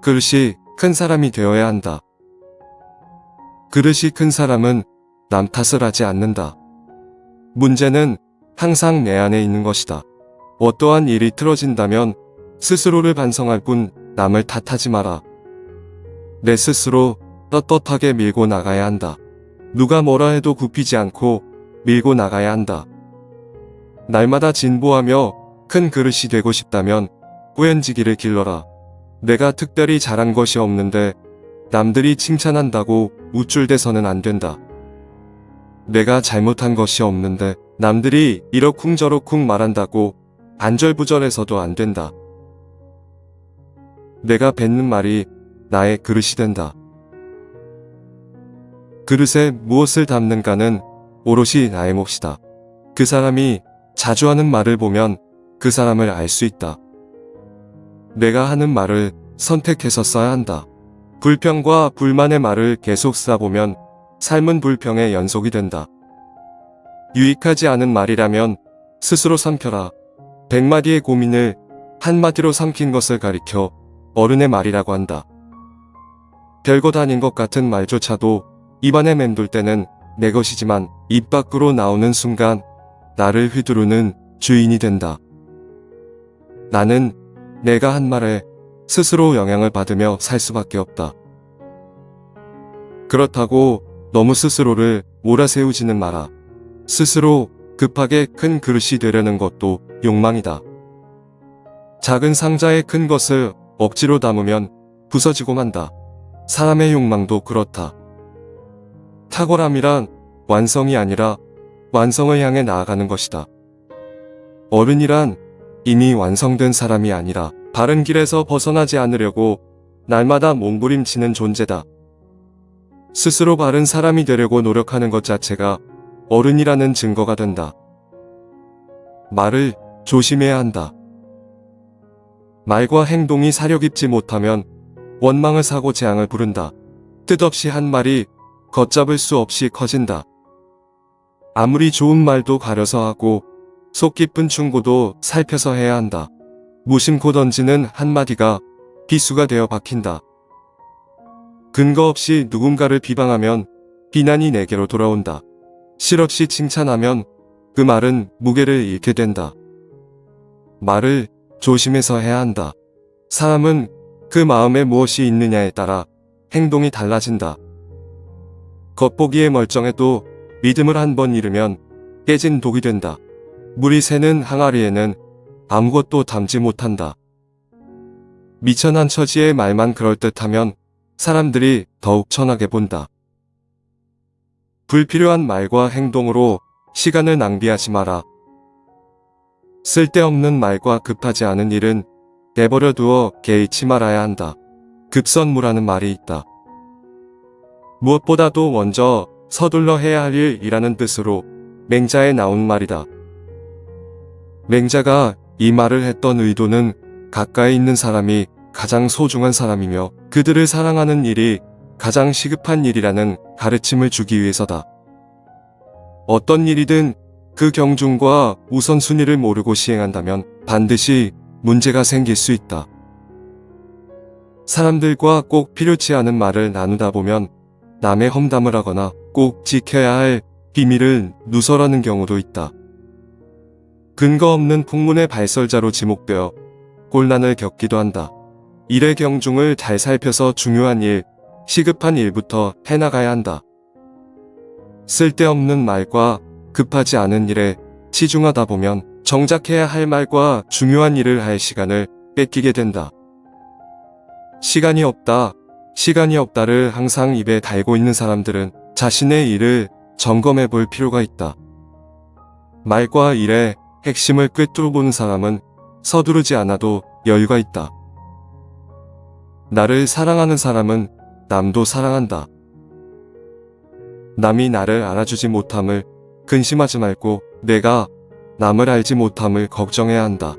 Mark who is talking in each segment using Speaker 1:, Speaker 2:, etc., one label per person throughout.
Speaker 1: 그릇이 큰 사람이 되어야 한다. 그릇이 큰 사람은 남 탓을 하지 않는다. 문제는 항상 내 안에 있는 것이다. 어떠한 일이 틀어진다면 스스로를 반성할 뿐 남을 탓하지 마라. 내 스스로 떳떳하게 밀고 나가야 한다. 누가 뭐라 해도 굽히지 않고 밀고 나가야 한다. 날마다 진보하며 큰 그릇이 되고 싶다면 꾸연지기를 길러라. 내가 특별히 잘한 것이 없는데 남들이 칭찬한다고 우쭐대서는 안 된다. 내가 잘못한 것이 없는데 남들이 이러쿵저러쿵 말한다고 안절부절해서도 안 된다. 내가 뱉는 말이 나의 그릇이 된다. 그릇에 무엇을 담는가는 오롯이 나의 몫이다. 그 사람이 자주 하는 말을 보면 그 사람을 알 수 있다. 내가 하는 말을 선택해서 써야 한다. 불평과 불만의 말을 계속 써보면 삶은 불평의 연속이 된다. 유익하지 않은 말이라면 스스로 삼켜라. 100마디의 고민을 한마디로 삼킨 것을 가리켜 어른의 말이라고 한다. 별것 아닌 것 같은 말조차도 입안에 맴돌 때는 내 것이지만 입 밖으로 나오는 순간 나를 휘두르는 주인이 된다. 나는 내가 한 말에 스스로 영향을 받으며 살 수밖에 없다. 그렇다고 너무 스스로를 몰아세우지는 마라. 스스로 급하게 큰 그릇이 되려는 것도 욕망이다. 작은 상자에 큰 것을 억지로 담으면 부서지고 만다. 사람의 욕망도 그렇다. 탁월함이란 완성이 아니라 완성을 향해 나아가는 것이다. 어른이란 이미 완성된 사람이 아니라 바른 길에서 벗어나지 않으려고 날마다 몸부림치는 존재다. 스스로 바른 사람이 되려고 노력하는 것 자체가 어른이라는 증거가 된다. 말을 조심해야 한다. 말과 행동이 사려 깊지 못하면 원망을 사고 재앙을 부른다. 뜻없이 한 말이 걷잡을 수 없이 커진다. 아무리 좋은 말도 가려서 하고 속 깊은 충고도 살펴서 해야 한다. 무심코 던지는 한마디가 비수가 되어 박힌다. 근거 없이 누군가를 비방하면 비난이 내게로 돌아온다. 실없이 칭찬하면 그 말은 무게를 잃게 된다. 말을 조심해서 해야 한다. 사람은 그 마음에 무엇이 있느냐에 따라 행동이 달라진다. 겉보기에 멀쩡해도 믿음을 한 번 잃으면 깨진 독이 된다. 물이 새는 항아리에는 아무것도 담지 못한다. 미천한 처지의 말만 그럴듯하면 사람들이 더욱 천하게 본다. 불필요한 말과 행동으로 시간을 낭비하지 마라. 쓸데없는 말과 급하지 않은 일은 내버려 두어 개의치 말아야 한다. 급선무라는 말이 있다. 무엇보다도 먼저 서둘러 해야 할 일이라는 뜻으로 맹자에 나온 말이다. 맹자가 이 말을 했던 의도는 가까이 있는 사람이 가장 소중한 사람이며 그들을 사랑하는 일이 가장 시급한 일이라는 가르침을 주기 위해서다. 어떤 일이든 그 경중과 우선순위를 모르고 시행한다면 반드시 문제가 생길 수 있다. 사람들과 꼭 필요치 않은 말을 나누다 보면 남의 험담을 하거나 꼭 지켜야 할 비밀을 누설하는 경우도 있다. 근거 없는 풍문의 발설자로 지목되어 곤란을 겪기도 한다. 일의 경중을 잘 살펴서 중요한 일, 시급한 일부터 해나가야 한다. 쓸데없는 말과 급하지 않은 일에 치중하다 보면 정작 해야 할 말과 중요한 일을 할 시간을 뺏기게 된다. 시간이 없다를 항상 입에 달고 있는 사람들은 자신의 일을 점검해 볼 필요가 있다. 말과 일의 핵심을 꿰뚫어보는 사람은 서두르지 않아도 여유가 있다. 나를 사랑하는 사람은 남도 사랑한다. 남이 나를 알아주지 못함을 근심하지 말고 내가 남을 알지 못함을 걱정해야 한다.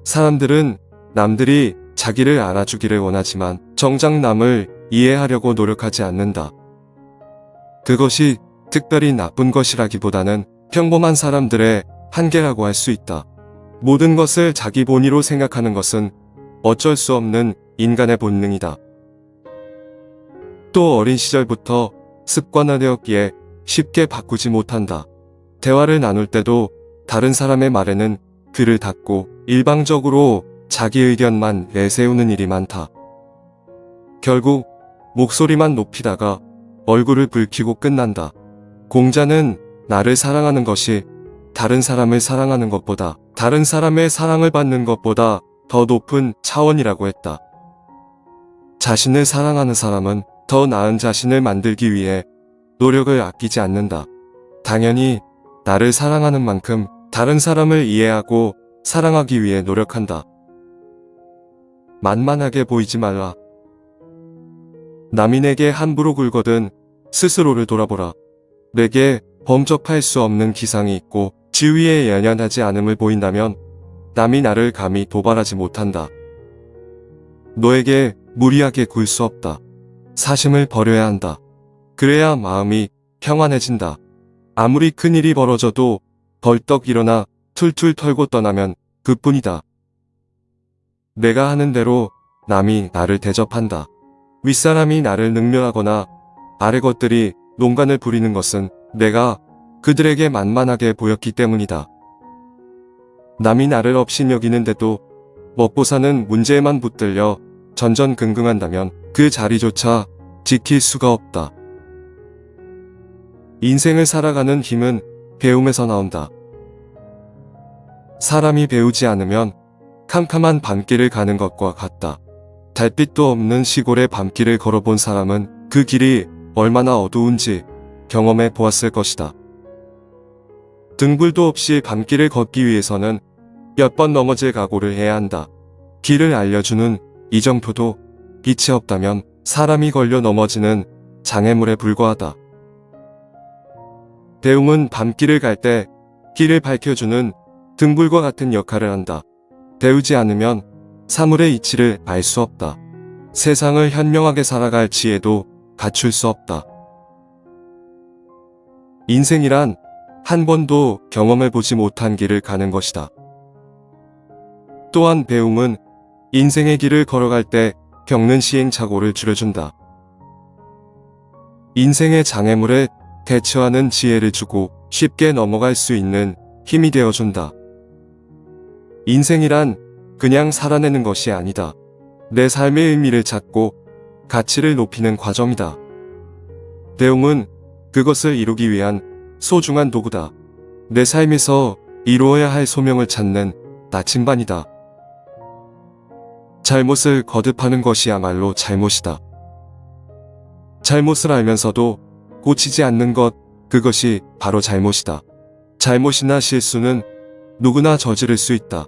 Speaker 1: 사람들은 남들이 자기를 알아주기를 원하지만 정작 남을 이해하려고 노력하지 않는다. 그것이 특별히 나쁜 것이라기보다는 평범한 사람들의 한계라고 할 수 있다. 모든 것을 자기 본위로 생각하는 것은 어쩔 수 없는 인간의 본능이다. 또 어린 시절부터 습관화되었기에 쉽게 바꾸지 못한다. 대화를 나눌 때도 다른 사람의 말에는 귀를 닫고 일방적으로 자기 의견만 내세우는 일이 많다. 결국 목소리만 높이다가 얼굴을 붉히고 끝난다. 공자는 나를 사랑하는 것이 다른 사람을 사랑하는 것보다, 다른 사람의 사랑을 받는 것보다 더 높은 차원이라고 했다. 자신을 사랑하는 사람은 더 나은 자신을 만들기 위해 노력을 아끼지 않는다. 당연히 나를 사랑하는 만큼 다른 사람을 이해하고 사랑하기 위해 노력한다. 만만하게 보이지 말라. 남이 내게 함부로 굴거든 스스로를 돌아보라. 내게 범접할 수 없는 기상이 있고 지위에 연연하지 않음을 보인다면 남이 나를 감히 도발하지 못한다. 너에게 무리하게 굴 수 없다. 사심을 버려야 한다. 그래야 마음이 평안해진다. 아무리 큰일이 벌어져도 벌떡 일어나 툴툴 털고 떠나면 그뿐이다. 내가 하는 대로 남이 나를 대접한다. 윗사람이 나를 능멸하거나 아래 것들이 농간을 부리는 것은 내가 그들에게 만만하게 보였기 때문이다. 남이 나를 업신여기는데도 먹고 사는 문제에만 붙들려 전전긍긍한다면 그 자리조차 지킬 수가 없다. 인생을 살아가는 힘은 배움에서 나온다. 사람이 배우지 않으면 캄캄한 밤길을 가는 것과 같다. 달빛도 없는 시골의 밤길을 걸어본 사람은 그 길이 얼마나 어두운지 경험해 보았을 것이다. 등불도 없이 밤길을 걷기 위해서는 몇 번 넘어질 각오를 해야 한다. 길을 알려주는 이정표도 빛이 없다면 사람이 걸려 넘어지는 장애물에 불과하다. 배움은 밤길을 갈 때 길을 밝혀주는 등불과 같은 역할을 한다. 배우지 않으면 사물의 이치를 알 수 없다. 세상을 현명하게 살아갈 지혜도 갖출 수 없다. 인생이란 한 번도 경험해보지 못한 길을 가는 것이다. 또한 배움은 인생의 길을 걸어갈 때 겪는 시행착오를 줄여준다. 인생의 장애물에 대처하는 지혜를 주고 쉽게 넘어갈 수 있는 힘이 되어준다. 인생이란 그냥 살아내는 것이 아니다. 내 삶의 의미를 찾고 가치를 높이는 과정이다. 배움은 그것을 이루기 위한 소중한 도구다. 내 삶에서 이루어야 할 소명을 찾는 나침반이다. 잘못을 거듭하는 것이야말로 잘못이다. 잘못을 알면서도 고치지 않는 것, 그것이 바로 잘못이다. 잘못이나 실수는 누구나 저지를 수 있다.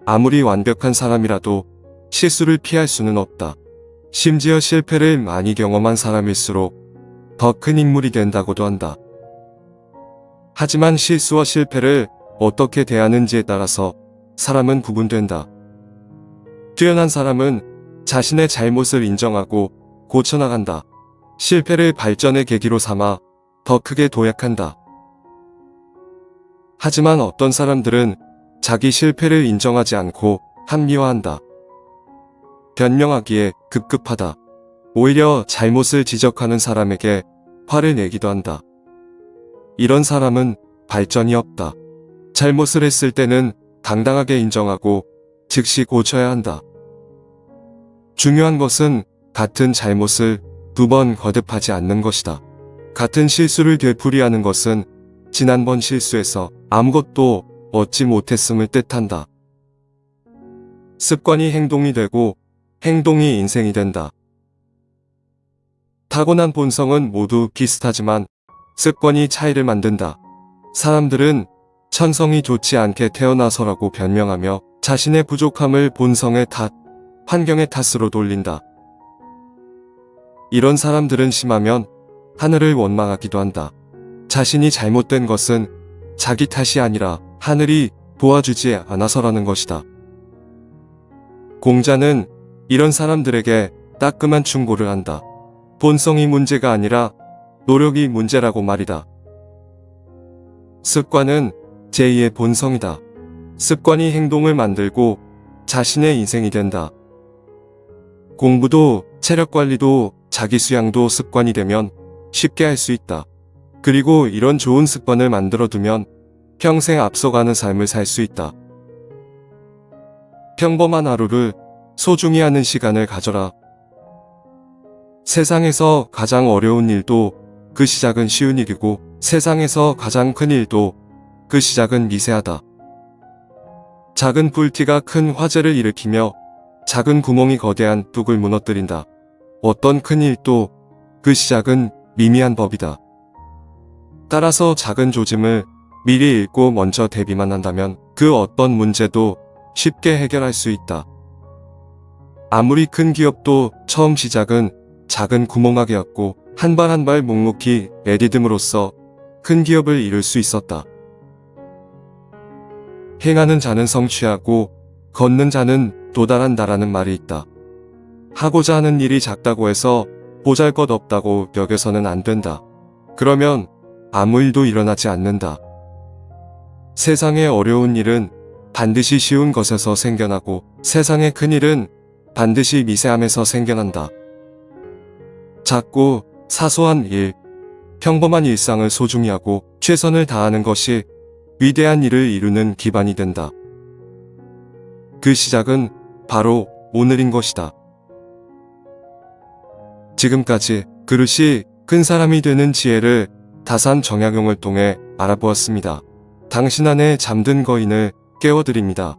Speaker 1: 아무리 완벽한 사람이라도 실수를 피할 수는 없다. 심지어 실패를 많이 경험한 사람일수록 더 큰 인물이 된다고도 한다. 하지만 실수와 실패를 어떻게 대하는지에 따라서 사람은 구분된다. 뛰어난 사람은 자신의 잘못을 인정하고 고쳐나간다. 실패를 발전의 계기로 삼아 더 크게 도약한다. 하지만 어떤 사람들은 자기 실패를 인정하지 않고 합리화한다. 변명하기에 급급하다. 오히려 잘못을 지적하는 사람에게 화를 내기도 한다. 이런 사람은 발전이 없다. 잘못을 했을 때는 당당하게 인정하고 즉시 고쳐야 한다. 중요한 것은 같은 잘못을 두 번 거듭하지 않는 것이다. 같은 실수를 되풀이하는 것은 지난번 실수에서 아무것도 얻지 못했음을 뜻한다. 습관이 행동이 되고 행동이 인생이 된다. 타고난 본성은 모두 비슷하지만 습관이 차이를 만든다. 사람들은 천성이 좋지 않게 태어나서라고 변명하며 자신의 부족함을 본성의 탓, 환경의 탓으로 돌린다. 이런 사람들은 심하면 하늘을 원망하기도 한다. 자신이 잘못된 것은 자기 탓이 아니라 하늘이 도와주지 않아서라는 것이다. 공자는 이런 사람들에게 따끔한 충고를 한다. 본성이 문제가 아니라 노력이 문제라고 말이다. 습관은 제2의 본성이다. 습관이 행동을 만들고 자신의 인생이 된다. 공부도 체력 관리도 자기 수양도 습관이 되면 쉽게 할 수 있다. 그리고 이런 좋은 습관을 만들어 두면 평생 앞서가는 삶을 살 수 있다. 평범한 하루를 소중히 하는 시간을 가져라. 세상에서 가장 어려운 일도 그 시작은 쉬운 일이고 세상에서 가장 큰 일도 그 시작은 미세하다. 작은 불티가 큰 화재를 일으키며 작은 구멍이 거대한 뚝을 무너뜨린다. 어떤 큰 일도 그 시작은 미미한 법이다. 따라서 작은 조짐을 미리 읽고 먼저 대비만 한다면 그 어떤 문제도 쉽게 해결할 수 있다. 아무리 큰 기업도 처음 시작은 작은 구멍가게였고 한 발 한 발 묵묵히 내디딤으로써 큰 기업을 이룰 수 있었다. 행하는 자는 성취하고 걷는 자는 도달한다라는 말이 있다. 하고자 하는 일이 작다고 해서 보잘것없다고 여겨서는 안 된다. 그러면 아무 일도 일어나지 않는다. 세상의 어려운 일은 반드시 쉬운 것에서 생겨나고 세상의 큰 일은 반드시 미세함에서 생겨난다. 작고 사소한 일, 평범한 일상을 소중히 하고 최선을 다하는 것이 위대한 일을 이루는 기반이 된다. 그 시작은 바로 오늘인 것이다. 지금까지 그릇이 큰 사람이 되는 지혜를 다산 정약용을 통해 알아보았습니다. 당신 안에 잠든 거인을 깨워드립니다.